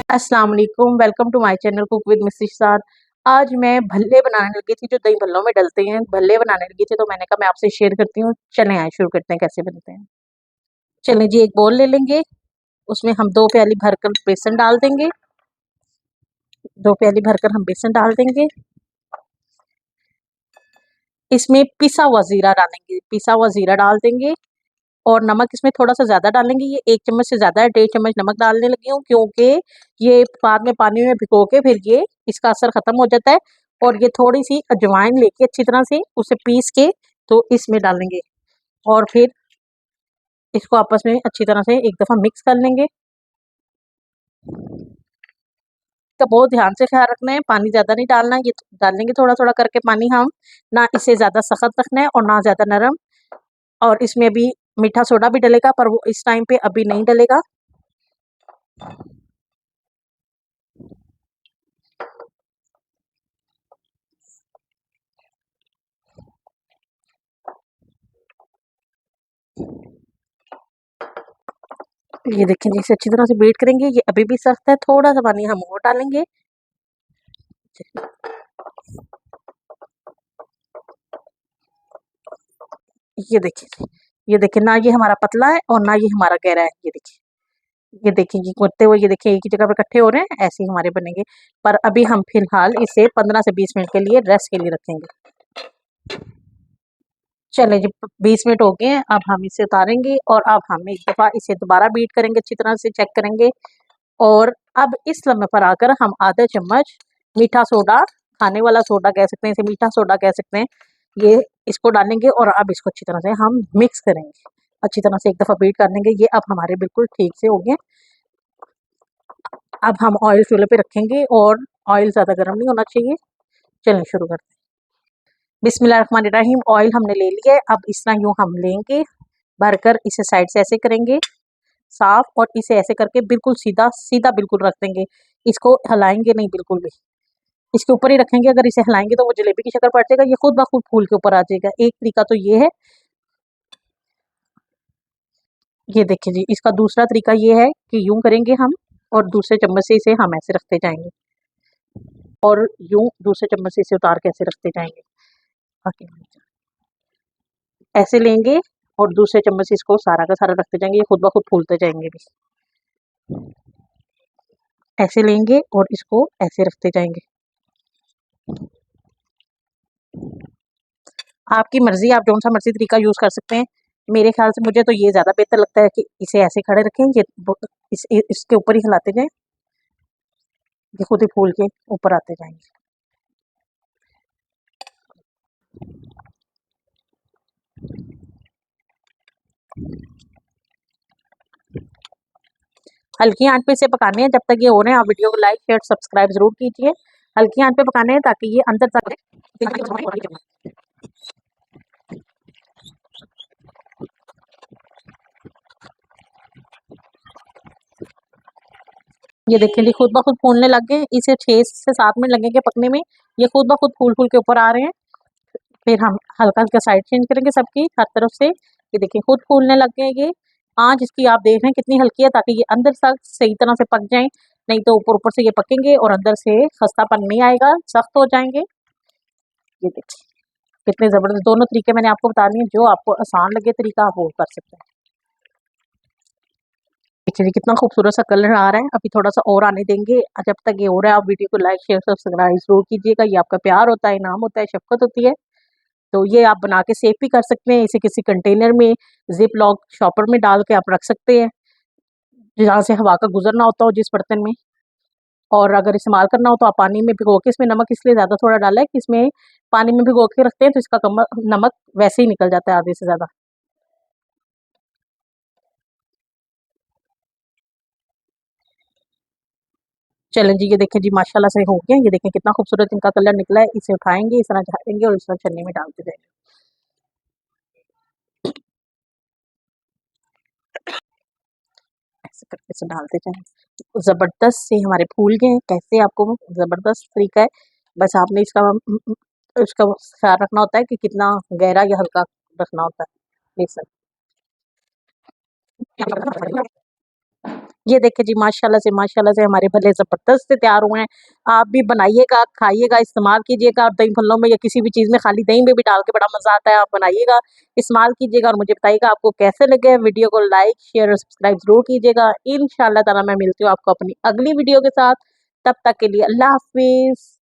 अस्सलाम वालेकुम, welcome to my channel cook with Mrs Saad. आज मैं भल्ले बनाने लगी थी जो दही भल्लों में डलते हैं, भल्ले बनाने लगी थी तो मैंने कहा मैं आपसे शेयर करती हूँ। चलें आए शुरू करते हैं कैसे बनते हैं। चलें जी, एक बोल ले लेंगे, उसमें हम 2 प्याली भरकर बेसन डाल देंगे। 2 प्याली भरकर हम बेसन डाल देंगे। इसमें पिसा हुआ ज़ीरा डालेंगे, पिसा हुआ ज़ीरा डाल देंगे और नमक इसमें थोड़ा-सा ज़्यादा डालेंगे। ये 1 चम्मच से ज़्यादा है, 1.5 चम्मच नमक डालने लगी हूँ क्योंकि ये बाद में पानी में भिगो के फिर ये इसका असर ख़त्म हो जाता है। और ये थोड़ी-सी अजवाइन लेके अच्छी तरह से उसे पीस के तो इसमें डालेंगे और फिर इसको आपस में अच्छी तरह से एक दफ़ा मिक्स कर लेंगे। इसका बहुत ध्यान से ख़्याल रखना है, पानी ज़्यादा नहीं डालना है, ये डालेंगे थोड़ा-थोड़ा करके पानी हम, ना इसे ज़्यादा सख्त रखना है और ना ज़्यादा नरम। और इसमें अभी मीठा सोडा भी डलेगा पर वो इस टाइम पे अभी नहीं डलेगा। ये देखिए जी, इसे अच्छी तरह से बीट करेंगे। ये अभी भी सख्त है, थोड़ा-सा पानी हम और डालेंगे। ये देखिए ना ये हमारा पतला है और ना ये हमारा गहरा है। ये देखिए ये करते हुए ये देखिए एक ही जगह पे इकट्ठे हो रहे हैं, ऐसे ही हमारे बनेंगे। पर अभी हम फिलहाल इसे 15 से 20 मिनट के लिए रेस्ट के लिए रखेंगे। चले जी 20 मिनट हो गए हैं, अब हम इसे उतारेंगे और अब हम एक दफ़ा इसे दोबारा बीट करेंगे, अच्छी तरह से चेक करेंगे। और अब इस लम्हे पर आकर हम आधा चम्मच मीठा सोडा, खाने वाला सोडा कह सकते हैं इसे, मीठा सोडा कह सकते हैं, ये इसको डालेंगे और अब इसको अच्छी तरह से हम मिक्स करेंगे। अच्छी तरह से एक दफ़ा बीट कर लेंगे। ये अब हमारे बिल्कुल ठीक से हो गए। अब हम ऑयल चूल्हे पे रखेंगे और ऑयल ज़्यादा गर्म नहीं होना चाहिए। चलिए शुरू करते हैं। बिस्मिल्लाहिर्रहमानिर्रहीम। ऑयल हमने ले लिया है, अब इस तरह यूँ हम लेंगे, भरकर इसे साइड से ऐसे करेंगे साफ और इसे ऐसे करके बिल्कुल सीधा बिल्कुल रख देंगे। इसको हिलाएँगे नहीं बिल्कुल भी। इसके ऊपर ही रखेंगे, अगर इसे हिलाएँगे तो वो जलेबी की शक्ल पड़ जाएगा, ये खुद ब खुद फूल के ऊपर आ जाएगा। एक तरीका तो ये है। ये देखिए जी, इसका दूसरा तरीका ये है कि यूँ करेंगे हम और दूसरे चम्मच से इसे हम ऐसे रखते जाएँगे और यूँ दूसरे चम्मच से इसे उतार के ऐसे रखते जाएँगे। ओके, ऐसे लेंगे और दूसरे चम्मच से इसको सारा का सारा रखते जाएँगे, ये खुद ब खुद फूलते जाएँगे भी। ऐसे लेंगे और इसको ऐसे रखते जाएँगे। आपकी मर्ज़ी, आप जौन-सा मर्ज़ी तरीका यूज़ कर सकते हैं। मेरे ख़्याल से मुझे तो ये ज़्यादा बेहतर लगता है कि इसे ऐसे खड़े रखें, ये ब इसके ऊपर ही हिलाते जाएँ, ये खुद ही फूल के ऊपर आते जाएँगे। हल्की आँच पे इसे पकाने हैं जब तक ये हो रहे हैं। आप वीडियो को लाइक, शेयर, सब्सक्राइब ज़रूर कीजिए। हल्की आँच पे पकाने हैं ताकि ये अंदर तक ये देखिए जी खुद ब खुद फूलने लग गए। इसे 6 से 7 मिनट लगेंगे पकने में। ये खुद ब खुद फूल-फूल के ऊपर आ रहे हैं। फिर हम हल्का-हल्का साइड चेंज करेंगे सबकी हर तरफ से। ये देखिए खुद फूलने लग गए हैं ये। आँच इसकी आप देख रहे हैं कितनी हल्की है ताकि ये अंदर तक सही तरह से पक जाएँ, नहीं तो ऊपर-ऊपर से ये पकेंगे और अंदर से खस्तापन नहीं आएगा, सख्त हो जाएँगे। ये देखिए कितने ज़बरदस्त दोनों तरीके मैंने आपको बता दिए, जो आपको आसान लगे तरीका आप वो कर सकते हैं। देखिए जी कितना खूबसूरत सा कलर आ रहा है। अभी थोड़ा-सा और आने देंगे। जब तक ये हो रहा है आप वीडियो को लाइक, शेयर, सब्सक्राइब ज़रूर कीजिएगा। ये आपका प्यार होता है, इनाम होता है, शफ़क़त होती है। तो ये आप बना के सेव भी कर सकते हैं। इसे किसी कंटेनर में, ज़िप लॉक शॉपर में डाल के आप रख सकते हैं, जहाँ से हवा का गुज़र ना होता हो जिस बर्तन में। और अगर इस्तेमाल करना हो तो आप पानी में भिगो के, इसमें नमक इसलिए ज़्यादा थोड़ा डाला है कि इसमें पानी में भिगो के रखते हैं तो इसका नमक वैसे ही निकल जाता है आधे से ज़्यादा। चलें जी, ये देखें जी माशाल्लाह से हो गया। ये देखें कितना खूबसूरत इनका कलर निकला है। इसे उठाएँगे, इस तरह झाड़ेंगे और इस तरह छन्नी में डालते जाएँगे। ऐसे करके इसे डालते जाएँ। ज़बरदस्त से हमारे फूल गए हैं। कैसे आपको ज़बरदस्त तरीका है। बस आपने इसका ख़्याल रखना होता है कि कितना गहरा या हल्का रखना होता है बेसन। ये देखिए जी, माशाल्लाह से हमारे भल्ले ज़बरदस्त से तैयार हुए हैं। आप भी बनाइएगा, खाइएगा, इस्तेमाल कीजिएगा। और दही भल्लों में या किसी भी चीज़ में खाली दही में भी डाल के बड़ा मज़ा आता है। आप बनाइएगा, इस्तेमाल कीजिएगा और मुझे बताइएगा आपको कैसे लगे। वीडियो को लाइक, शेयर और सब्सक्राइब ज़रूर कीजिएगा। इंशाअल्लाह ताला मैं मिलती हूँ आपको अपनी अगली वीडियो के साथ। तब तक के लिए अल्लाह हाफ़िज़।